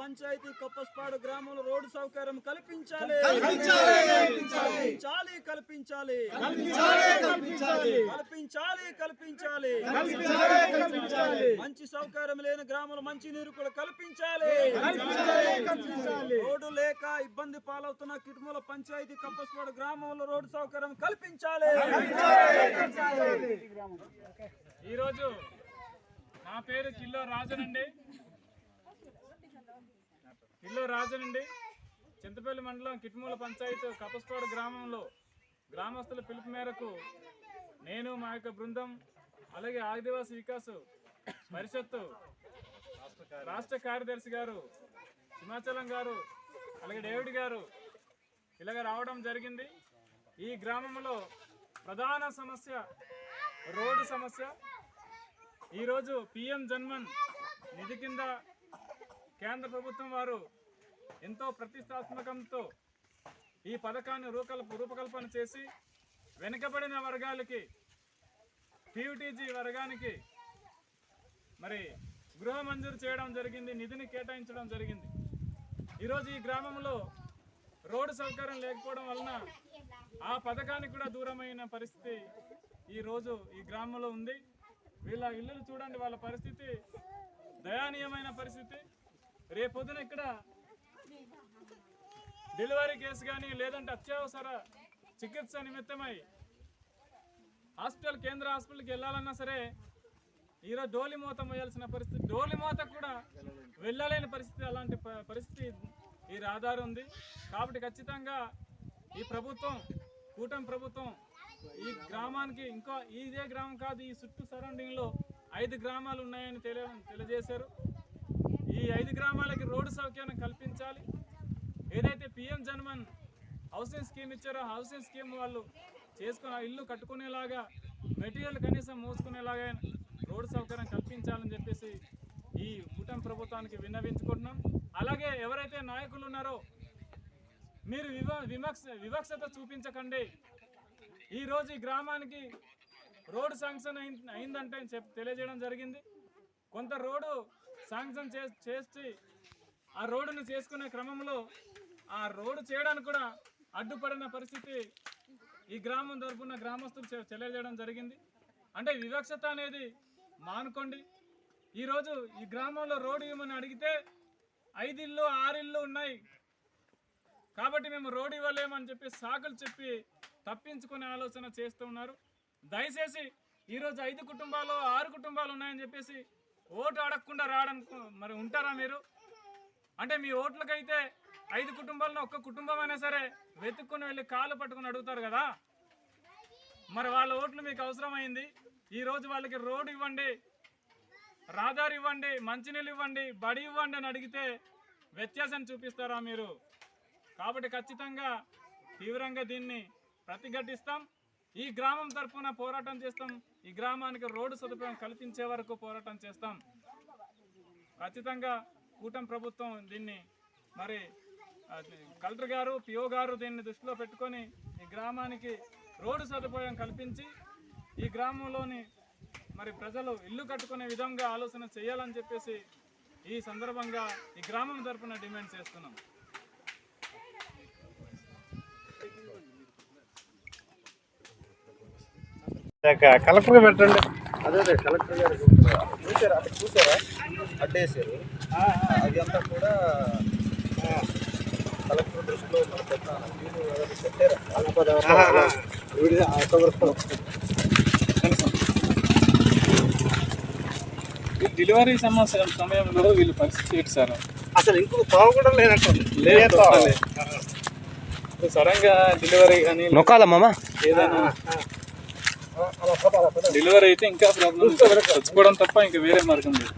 పంచాయతీ కప్పస్పాడు గ్రామంలో రోడ్డు సౌకర్యం కల్పించాలి. మంచి సౌకర్యం లేని గ్రామంలో మంచి నీరు కూడా కల్పించాలి. రోడ్డు లేక ఇబ్బంది పాలవుతున్న కిట్మూల పంచాయతీ కప్పస్పాడు గ్రామంలో రోడ్డు సౌకర్యం కల్పించాలి. ఈరోజు నా పేరు కిల్లో రాజనండి చింతపల్లి మండలం కిట్మూల పంచాయతీ కప్పస్పాడు గ్రామంలో గ్రామస్తుల పిలుపు మేరకు నేను మా యొక్క బృందం అలాగే ఆదివాసీ వికాస్ పరిషత్తు రాష్ట్ర కార్యదర్శి గారు హిమాచలం గారు అలాగే డేవిడ్ గారు ఇలాగ రావడం జరిగింది. ఈ గ్రామంలో ప్రధాన సమస్య రోడ్డు సమస్య. ఈరోజు పిఎం జన్మన్ నిధి కింద కేంద్ర ప్రభుత్వం వారు ఎంతో ప్రతిష్టాత్మకంతో ఈ పథకాన్ని రూపకల్పన చేసి వెనుకబడిన వర్గాలకి పీయూటీజీ వర్గానికి మరి గృహ మంజూరు చేయడం జరిగింది, నిధిని కేటాయించడం జరిగింది. ఈరోజు ఈ గ్రామంలో రోడ్డు సౌకర్యం లేకపోవడం వలన ఆ పథకానికి కూడా దూరమైన పరిస్థితి ఈరోజు ఈ గ్రామంలో ఉంది. వీళ్ళ ఇల్లులు చూడండి, వాళ్ళ పరిస్థితి దయానీయమైన పరిస్థితి. రేపొద్దున ఇక్కడ డెలివరీ కేసు కానీ లేదంటే అత్యవసర చికిత్స నిమిత్తమై కేంద్ర హాస్పిటల్కి వెళ్ళాలన్నా సరే ఈరోజు డోలిమోత మోయాల్సిన పరిస్థితి, డోలిమోత కూడా వెళ్ళలేని పరిస్థితి, అలాంటి పరిస్థితి ఈ రహదారి ఉంది. కాబట్టి ఖచ్చితంగా ఈ ప్రభుత్వం, కూటమి ప్రభుత్వం ఈ గ్రామానికి, ఇంకా ఇదే గ్రామం కాదు, ఈ చుట్టూ సరౌండింగ్లో 5 గ్రామాలు ఉన్నాయని తెలియజేశారు. ఈ 5 గ్రామాలకి రోడ్డు సౌకర్యం కల్పించాలి. ఏదైతే పిఎం జన్మన్ హౌసింగ్ స్కీమ్ ఇచ్చారో హౌసింగ్ స్కీమ్ వాళ్ళు చేసుకుని ఇల్లు కట్టుకునేలాగా, మెటీరియల్ కనీసం మోసుకునేలాగా రోడ్డు సౌకర్యం కల్పించాలని చెప్పేసి ఈ కూటమి ప్రభుత్వానికి విన్నవించుకుంటున్నాం. అలాగే ఎవరైతే నాయకులు ఉన్నారో మీరు వివక్షత చూపించకండి. ఈరోజు ఈ గ్రామానికి రోడ్డు శాంక్షన్ అయిందంటే తెలియజేయడం జరిగింది. కొంత రోడ్డు శాంక్షన్ చేసి ఆ రోడ్డును చేసుకునే క్రమంలో ఆ రోడ్డు చేయడానికి కూడా అడ్డుపడిన పరిస్థితి ఈ గ్రామం తరపున గ్రామస్తులు తెలియజేయడం జరిగింది. అంటే వివక్షత అనేది మానుకోండి. ఈరోజు ఈ గ్రామంలో రోడ్డు ఇవ్వమని అడిగితే 5 ఇళ్ళు 6 ఇళ్ళు ఉన్నాయి కాబట్టి మేము రోడ్డు ఇవ్వలేమని చెప్పి సాకులు చెప్పి తప్పించుకునే ఆలోచన చేస్తూ ఉన్నారు. దయచేసి ఈరోజు 5 కుటుంబాలు 6 కుటుంబాలు ఉన్నాయని చెప్పేసి ఓటు అడగకుండా మరి ఉంటారా మీరు? అంటే మీ ఓట్లకైతే 5 కుటుంబాలను ఒక్క కుటుంబం అయినా సరే వెతుక్కుని వెళ్ళి కాళ్ళు పట్టుకుని అడుగుతారు కదా, మరి వాళ్ళ ఓట్లు మీకు అవసరమైంది. ఈరోజు వాళ్ళకి రోడ్డు ఇవ్వండి, రహదారి ఇవ్వండి, మంచినీళ్ళు ఇవ్వండి, బడి ఇవ్వండి అని అడిగితే వ్యత్యాసం చూపిస్తారా మీరు? కాబట్టి ఖచ్చితంగా తీవ్రంగా దీన్ని ప్రతిఘటిస్తాం. ఈ గ్రామం తరఫున పోరాటం చేస్తాం. ఈ గ్రామానికి రోడ్డు సదుపాయం కల్పించే వరకు పోరాటం చేస్తాం. ఖచ్చితంగా కూటమి ప్రభుత్వం దీన్ని మరి కలెక్టర్ గారు, పిఓ గారు దీన్ని దృష్టిలో పెట్టుకొని ఈ గ్రామానికి రోడ్డు సదుపాయం కల్పించి ఈ గ్రామంలోని మరి ప్రజలు ఇల్లు కట్టుకునే విధంగా ఆలోచన చేయాలని చెప్పేసి ఈ సందర్భంగా ఈ గ్రామం తరఫున డిమాండ్ చేస్తున్నాం. కలెక్టర్ పెట్టండి. అదే కలెక్టర్ గారు చూసారా అడ్డేసారు, అది అంతా కూడా కలెక్టర్ దృష్టిలో డెలివరీ సమయంలో వీళ్ళు పరిస్థితి ఏంటి సార్? అసలు ఇంకొక తావు కూడా లేనట్టుంది. సడన్గా డెలివరీ కానీ ఏదైనా డెలివరీ అయితే ఇంకా ప్రాబ్లం, చచ్చిపోవడం తప్ప ఇంకా వేరే మార్గం లేదు.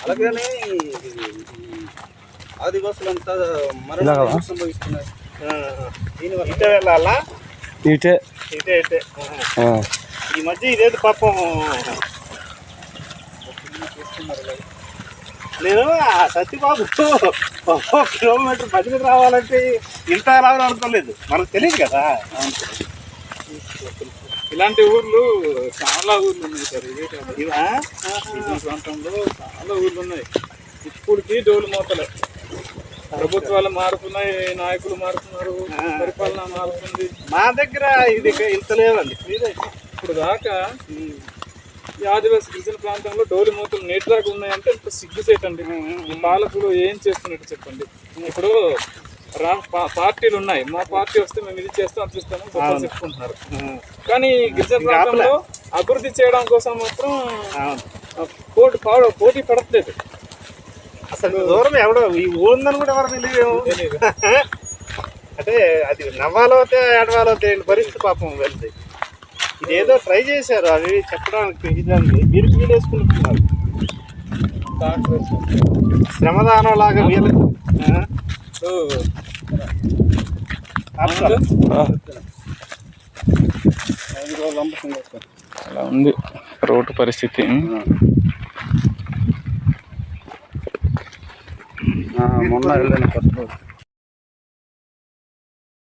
అలాగనే ఆదివాసులంతా మరణం సంభవిస్తున్నారు. ఇటే వెళ్ళాలా? ఇటే ఇటే ఇటే ఈ మధ్య ఇదేంటి పాపం, నేను సత్యబాబు కిలోమీటర్ మధ్యకి రావాలంటే ఇంత రావాలని అనుకోలేదు, మనకు తెలియదు కదా. ఇలాంటి ఊర్లు చాలా ఊర్లు ఉన్నాయి సార్. ఇదే ప్రాంతంలో చాలా ఊర్లు ఉన్నాయి. ఇప్పటికీ డోలు మోతలే. ప్రభుత్వాలు మారుతున్నాయి, నాయకులు మారుతున్నారు, పరిపాలన మారుతుంది. మా దగ్గర ఇది ఇంత లేదండి. ఇప్పుడు దాకా ఈ ఆదివాసీ గిరిజన ప్రాంతంలో డోలి మూతలు నేటిదాకా ఉన్నాయంటే ఇంత సిగ్గుసేటండి. ఈ పాలకులు ఏం చేస్తున్నట్టు చెప్పండి. ఇప్పుడు పార్టీలు ఉన్నాయి, మా పార్టీ వస్తే మేము ఇది చేస్తాం అది చేస్తామని గొప్పలు చెప్పుకుంటున్నారు. కానీ గిరిజన ప్రాంతంలో అభివృద్ధి చేయడం కోసం మాత్రం పోటీ పడట్లేదు. అసలు దూరం ఎవడో ఈ ఊందని కూడా ఎవరు తెలియదు. అంటే అది నవ్వాలో ఏడవాలో తెలియని పరిస్థితి పాపం వెళ్తే. ఇదేదో ట్రై చేశారు అవి చెప్పడానికి, ఇదాన్ని మీరు వేసుకుంటున్నారు శ్రమదానం లాగా వీళ్ళు. అలా ఉంది రోడ్డు పరిస్థితి. మొన్న వెళ్ళాను ఫస్ట్